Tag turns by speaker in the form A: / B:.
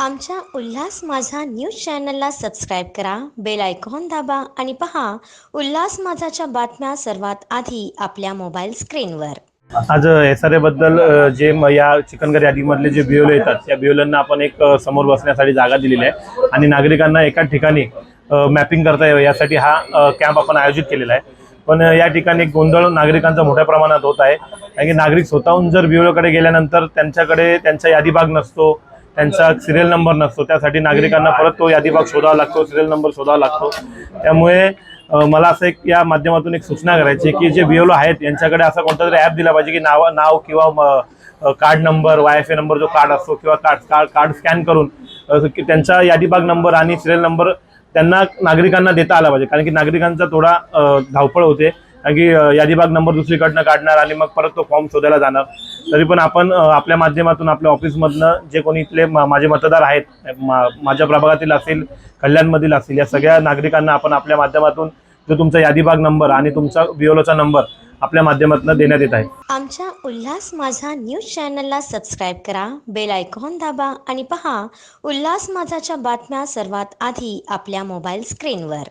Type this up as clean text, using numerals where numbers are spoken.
A: आमच्या उल्हास माझा न्यूज चॅनलला सबस्क्राईब करा, बेल आयकॉन दाबा आणि पहा उल्हास माझाच्या बातम्या सर्वात आधी आपल्या मोबाईल स्क्रीनवर।
B: आज SRA बद्दल या चिकनगर यादीमधले जे बिओले येतात त्या बिओलांना आपण एक समोर बसण्यासाठी जागा दिलेली आहे आणि नागरिकांना एका ठिकाणी मॅपिंग करता यावं यासाठी हा कॅम्प आपण आयोजित केलेला आहे। पण या ठिकाणी गोंधळ नागरिकांचा मोठ्या प्रमाणात होत आहे, कारण की नागरिक स्वतःहून जर बिओलोकडे गेल्यानंतर त्यांच्याकडे त्यांचा यादी भाग नसतो, त्यांचा सिरियल नंबर नसतो, त्यासाठी नागरिकांना परत तो यादी भाग शोधावा लागतो, सिरियल नंबर शोधावा लागतो। त्यामुळे मला असं एक या माध्यमातून एक सूचना करायची की जे बिओलो आहेत यांच्याकडे असा कोणता तरी ॲप दिला पाहिजे की नाव किंवा कार्ड नंबर, वायफाय नंबर जो कार्ड असतो किंवा कार्ड स्कॅन करून त्यांचा यादी भाग नंबर आणि सिरियल नंबर त्यांना नागरिकांना देता आला पाहिजे, कारण की नागरिकांचा थोडा धावपळ होते, कारण की यादी भाग नंबर दुसरीकडनं काढणार आणि मग परत तो फॉर्म शोधायला जाणार। तरी पण आपण आपल्या माध्यमातून आपल्या ऑफिसमधनं जे कोणी इथले माझे मतदार आहेत, माझ्या प्रभागातील असतील, कल्याणमधील असतील, या सगळ्या नागरिकांना आपण आपल्या माध्यमातून जो तुमचा यादी भाग नंबर आणि तुमचा बिओलोचा नंबर आपल्या माध्यमातून देण्यात येत आहे।
A: आमच्या उल्हास माझा न्यूज चॅनलला सबस्क्राईब करा, बेल आयकॉन दाबा आणि पहा उल्हास माझाच्या बातम्या सर्वात आधी आपल्या मोबाईल स्क्रीनवर।